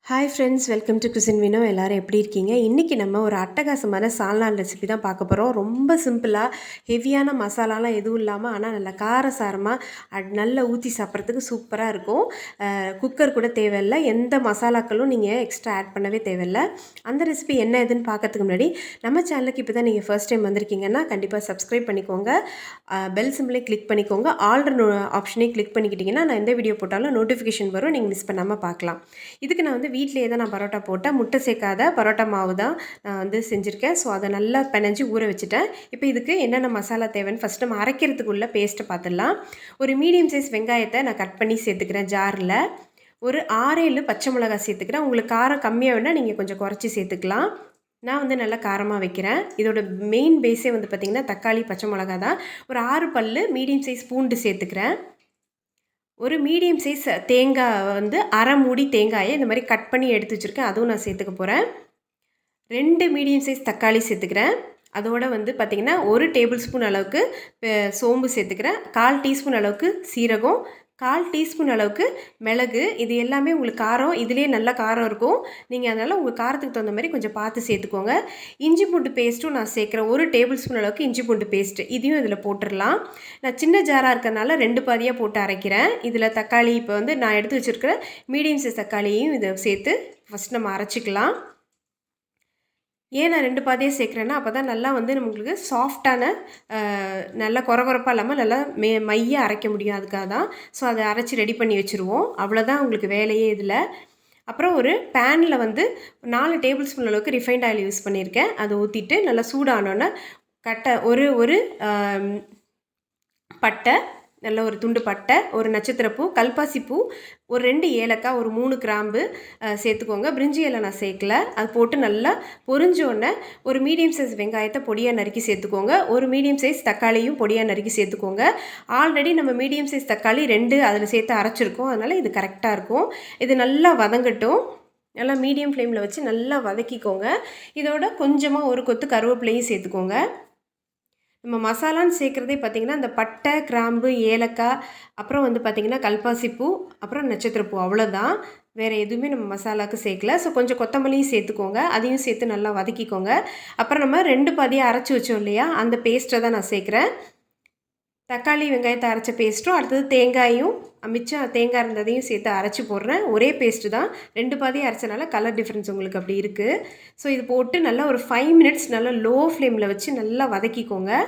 Hi friends, welcome to cousin Vino. எல்லோரும் எப்படி இருக்கீங்க? இன்றைக்கி நம்ம ஒரு அட்டகாசமான சால்னா ரெசிபி தான் பார்க்க போகிறோம். ரொம்ப சிம்பிளாக, ஹெவியான மசாலாலாம் எதுவும் இல்லாமல், ஆனால் நல்லா காரசாரமாக நல்லா ஊற்றி சாப்பிட்றதுக்கு சூப்பராக இருக்கும். குக்கர் கூட தேவையில்லை, எந்த மசாலாக்களும் நீங்கள் எக்ஸ்ட்ரா ஆட் பண்ணவே தேவையில்லை. அந்த ரெசிபி என்ன ஏதுன்னு பார்க்கறதுக்கு முன்னாடி நம்ம சேனலுக்கு இப்போ தான் நீங்கள் ஃபர்ஸ்ட் டைம் வந்திருக்கீங்கன்னா கண்டிப்பாக சப்ஸ்கிரைப் பண்ணிக்கோங்க. பெல் சிம்பிளே கிளிக் பண்ணிக்கோங்க. ஆல்ரெடி ஆப்ஷனே கிளிக் பண்ணிக்கிட்டிங்கன்னா நான் எந்த வீடியோ போட்டாலும் நோட்டிஃபிகேஷன் வரும், நீங்கள் மிஸ் பண்ணாமல் பார்க்கலாம். இதுக்கு நான் வீட்டிலேயே தான் நான் பரோட்டா போட்டேன். முட்டை சேர்க்காத பரோட்டா மாவு தான் நான் செஞ்சுருக்கேன். ஸோ அதை நல்லா பிணைஞ்சு ஊற வச்சுட்டேன். இப்போ இதுக்கு என்னென்ன மசாலா தேவைன்னு ஃபஸ்ட்டு நம்ம அரைக்கிறதுக்குள்ள பேஸ்ட்டை பார்த்துடலாம். ஒரு மீடியம் சைஸ் வெங்காயத்தை நான் கட் பண்ணி சேர்த்துக்கிறேன் ஜாரில். ஒரு 6-7 பச்சை மிளகாய் சேர்த்துக்கிறேன். உங்களுக்கு காரம் கம்மியாக வேணால் நீங்கள் கொஞ்சம் குறைச்சி சேர்த்துக்கலாம். நான் நல்லா காரமாக வைக்கிறேன். இதோட மெயின் பேஸே பார்த்திங்கன்னா தக்காளி, பச்சை மிளகா தான். ஒரு 6 பல் மீடியம் சைஸ் பூண்டு சேர்த்துக்கிறேன். ஒரு மீடியம் சைஸ் தேங்காய் அரை மூடி தேங்காயை இந்த மாதிரி கட் பண்ணி எடுத்து வச்சுருக்கேன், அதுவும் நான் சேர்த்துக்க போகிறேன். 2 மீடியம் சைஸ் தக்காளி சேர்த்துக்கிறேன். அதோடு பார்த்திங்கன்னா 1 டேபிள் ஸ்பூன் அளவுக்கு சோம்பு சேர்த்துக்கிறேன். 1/4 டீஸ்பூன் அளவுக்கு சீரகம், 1/4 டீஸ்பூன் அளவுக்கு மிளகு. இது எல்லாமே உங்களுக்கு காரம், இதிலே நல்ல காரம் இருக்கும். நீங்கள் அதனால் உங்கள் காரத்துக்கு தகுந்த மாதிரி கொஞ்சம் பார்த்து சேர்த்துக்கோங்க. இஞ்சி பூண்டு பேஸ்ட்டும் நான் சேர்க்குறேன். 1 டேபிள் ஸ்பூன் அளவுக்கு இஞ்சி பூண்டு பேஸ்ட்டு, இதையும் இதில் போட்டுடலாம். நான் சின்ன ஜாராக இருக்கிறதுனால 2 பாதியாக போட்டு அரைக்கிறேன். இதில் தக்காளி இப்போ நான் எடுத்து வச்சுருக்கிற மீடியம் சைஸ் தக்காளியையும் இதை சேர்த்து ஃபஸ்ட் நம்ம அரைச்சிக்கலாம். ஏன் நான் 2 பாதியாக சேர்க்குறேன்னா அப்போ தான் நல்லா நம்மளுக்கு சாஃப்டான நல்லா கொரகொரப்பாக இல்லாமல் நல்லா மைய அரைக்க முடியும், அதுக்காக தான். ஸோ அதை அரைச்சி ரெடி பண்ணி வச்சுருவோம். அவ்வளோதான் உங்களுக்கு வேலையே இதில். அப்புறம் ஒரு பேனில் 4 டேபிள் ஸ்பூன் அளவுக்கு ரிஃபைண்ட் ஆயில் யூஸ் பண்ணியிருக்கேன். அதை ஊற்றிட்டு நல்லா சூடானோன்னே ஒரு பட்டை, நல்ல ஒரு துண்டு பட்டை, ஒரு நட்சத்திரப்பூ, கல்பாசிப்பூ, ஒரு 2 ஏலக்காய், ஒரு 3 கிராம்பு சேர்த்துக்கோங்க. பிரிஞ்சி இலை நான் சேர்க்கல. அது போட்டு நல்லா பொரிஞ்சோடனே ஒரு மீடியம் சைஸ் வெங்காயத்தை பொடியாக நறுக்கி சேர்த்துக்கோங்க. ஒரு மீடியம் சைஸ் தக்காளியும் பொடியாக நறுக்கி சேர்த்துக்கோங்க. ஆல்ரெடி நம்ம மீடியம் சைஸ் தக்காளி 2 அதில் சேர்த்து அரைச்சிருக்கோம், அதனால் இது கரெக்டாக இருக்கும். இது நல்லா வதங்கட்டும். நல்லா மீடியம் ஃப்ளேமில் வச்சு நல்லா வதக்கிக்கோங்க. இதோட கொஞ்சமாக ஒரு கொத்து கருவேப்பிலையும் சேர்த்துக்கோங்க. நம்ம மசாலான்னு சேர்க்குறதே பார்த்திங்கன்னா அந்த பட்டை, கிராம்பு, ஏலக்காய், அப்புறம் பார்த்திங்கன்னா கல்பாசிப்பூ, அப்புறம் நட்சத்திரப்பூ, அவ்வளோதான். வேறு எதுவுமே நம்ம மசாலாவுக்கு சேர்க்கல. ஸோ கொஞ்சம் கொத்தமல்லியும் சேர்த்துக்கோங்க. அதையும் சேர்த்து நல்லா வதக்கிக்கோங்க. அப்புறம் நம்ம 2 பாதியாக அரைச்சி வச்சோம் இல்லையா, அந்த பேஸ்ட்டை தான் நான் சேர்க்குறேன். தக்காளி வெங்காயத்தை அரைச்ச பேஸ்ட்டும், அடுத்தது தேங்காயும், மிச்சம் தேங்காய் இருந்ததையும் சேர்த்து அரைச்சி போடுறேன். ஒரே பேஸ்ட்டு தான், 2 பாதியாக அரைச்சனால கலர் டிஃப்ரென்ஸ் உங்களுக்கு அப்படி இருக்குது. ஸோ இது போட்டு நல்லா ஒரு 5 மினிட்ஸ் நல்லா லோ ஃப்ளேமில் வச்சு நல்லா வதக்கிக்கோங்க.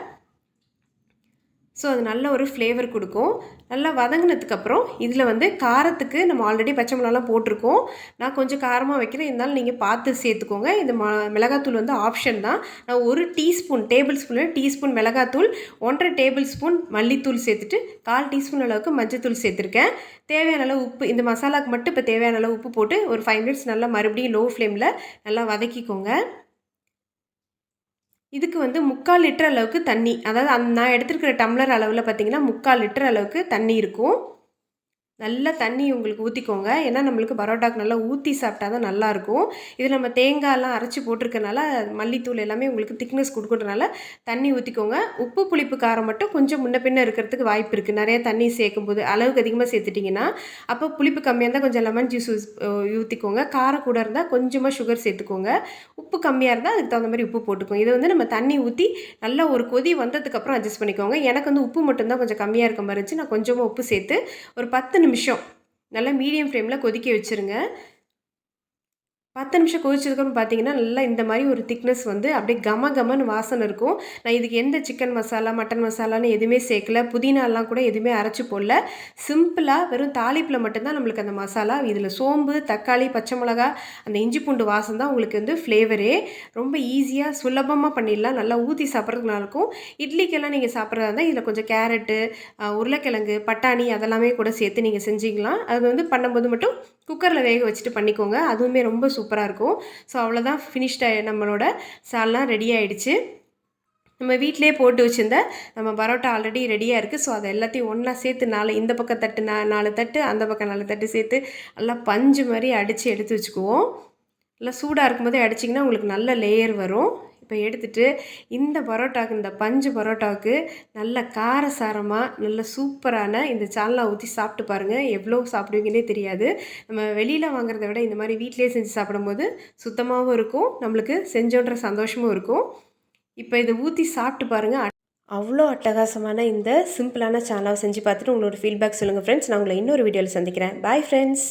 ஸோ அது நல்ல ஒரு ஃப்ளேவர் கொடுக்கும். நல்லா வதங்கினதுக்கப்புறம் இதில் காரத்துக்கு நம்ம ஆல்ரெடி பச்சை மிளகாலாம் போட்டிருக்கோம். நான் கொஞ்சம் காரமாக வைக்கிறேன், இருந்தாலும் நீங்கள் பார்த்து சேர்த்துக்கோங்க. இந்த மிளகாத்தூள் ஆப்ஷன் தான். நான் 1 டீஸ்பூன், டேபிள் ஸ்பூனில் டீஸ்பூன் மிளகாத்தூள், 1/2 டேபிள் ஸ்பூன் மல்லித்தூள் சேர்த்துட்டு 1/4 டீஸ்பூன் அளவுக்கு மஞ்சத்தூள் சேர்த்துருக்கேன். தேவையான அளவு உப்பு, இந்த மசாலாவுக்கு மட்டும் இப்போ தேவையான அளவு உப்பு போட்டு ஒரு 5 மினிட்ஸ் நல்லா மறுபடியும் லோ ஃப்ளேமில் நல்லா வதக்கிக்கோங்க. இதுக்கு 3/4 லிட்டர் அளவுக்கு தண்ணி, அதாவது நான் எடுத்துருக்கிற டம்ளர் அளவில் பார்த்திங்கன்னா 3/4 லிட்டர் அளவுக்கு தண்ணி இருக்கும். நல்லா தண்ணி உங்களுக்கு ஊற்றிக்கோங்க. ஏன்னா நம்மளுக்கு பரோட்டாக்கு நல்லா ஊற்றி சாப்பிட்டா தான் நல்லாயிருக்கும். இது நம்ம தேங்காயெல்லாம் அரைச்சி போட்டிருக்கனால மல்லித்தூள் எல்லாமே உங்களுக்கு திக்னஸ் கொடுக்குறதுனால தண்ணி ஊற்றிக்கோங்க. உப்பு புளிப்பு காரம் மட்டும் கொஞ்சம் முன்ன பின்ன இருக்கிறதுக்கு வாய்ப்பு இருக்குது. நிறைய தண்ணி சேர்க்கும்போது அளவுக்கு அதிகமாக சேர்த்துட்டிங்கன்னா, அப்போ புளிப்பு கம்மியாக இருந்தால் கொஞ்சம் லெமன் ஜூஸ் ஊற்றிக்கோங்க. காரம் கூட இருந்தால் கொஞ்சமாக சுகர் சேர்த்துக்கோங்க. உப்பு கம்மியாக இருந்தால் அதுக்கு தகுந்த மாதிரி உப்பு போட்டுக்கோங்க. இதை நம்ம தண்ணி ஊற்றி நல்லா ஒரு கொதி வந்ததுக்கப்புறம் அட்ஜஸ்ட் பண்ணிக்கோங்க. எனக்கு உப்பு மட்டும்தான் கொஞ்சம் கம்மியாக இருக்க மாதிரி இருந்துச்சு. நான் கொஞ்சமாக உப்பு சேர்த்து ஒரு 10 நிமிஷம் நல்லா மீடியம் ஃப்ளேமில் கொதிக்க வச்சுருங்க. 10 நிமிஷம் கொதிச்சதுக்கப்புறம் பார்த்தீங்கன்னா நல்லா இந்த மாதிரி ஒரு திக்னஸ் அப்படியே கமன்னு வாசனை இருக்கும். நான் இதுக்கு எந்த சிக்கன் மசாலா, மட்டன் மசாலான்னு எதுவுமே சேர்க்கல. புதினாலாம் கூட எதுவுமே அரைச்சி போடல. சிம்பிளாக வெறும் தாளிப்பில் மட்டும்தான் நம்மளுக்கு அந்த மசாலா. இதில் சோம்பு, தக்காளி, பச்சை மிளகா, அந்த இஞ்சி பூண்டு வாசம் தான் உங்களுக்கு ஃப்ளேவரே. ரொம்ப ஈஸியாக சுலபமாக பண்ணிடலாம். நல்லா ஊற்றி சாப்பிட்றதுக்கு நல்லாயிருக்கும். இட்லிக்கெல்லாம் நீங்கள் சாப்பிட்றதா இருந்தால் இதில் கொஞ்சம் கேரட்டு, உருளைக்கிழங்கு, பட்டாணி அதெல்லாமே கூட சேர்த்து நீங்கள் செஞ்சிக்கலாம். அது பண்ணும்போது மட்டும் குக்கரில் வேக வச்சுட்டு பண்ணிக்கோங்க. அதுவுமே ரொம்ப சூப்பராக இருக்கும். ஸோ அவ்வளோதான், ஃபினிஷ்டு நம்மளோட சால்னா ரெடி ஆகிடுச்சு. நம்ம வீட்டிலே போட்டு வச்சுருந்த நம்ம பரோட்டா ஆல்ரெடி ரெடியாக இருக்குது. ஸோ அதை எல்லாத்தையும் ஒன்றா சேர்த்து இந்த பக்கம் தட்டு 4 தட்டு, அந்த பக்கம் 4 தட்டு சேர்த்து நல்லா பஞ்சு மாதிரி அடித்து எடுத்து வச்சுக்குவோம். நல்லா சூடாக இருக்கும்போதே அடிச்சிங்கன்னா உங்களுக்கு நல்ல லேயர் வரும். இப்போ எடுத்துகிட்டு இந்த பரோட்டாவுக்கு, இந்த பஞ்சு பரோட்டாவுக்கு நல்ல காரசாரமாக நல்ல சூப்பரான இந்த சால்னா ஊற்றி சாப்பிட்டு பாருங்கள். எவ்வளோ சாப்பிடுவீங்கன்னே தெரியாது. நம்ம வெளியில் வாங்குறத விட இந்த மாதிரி வீட்டிலே செஞ்சு சாப்பிடும்போது சுத்தமாகவும் இருக்கும், நம்மளுக்கு செஞ்சோன்ற சந்தோஷமும் இருக்கும். இப்போ இதை ஊற்றி சாப்பிட்டு பாருங்கள். அவ்வளோ அட்டகாசமான இந்த சிம்பிளான சால்னாவை செஞ்சு பார்த்துட்டு உங்களோட ஃபீட்பேக் சொல்லுங்கள் ஃப்ரெண்ட்ஸ். நான் உங்களை இன்னொரு வீடியோவில் சந்திக்கிறேன். Bye friends.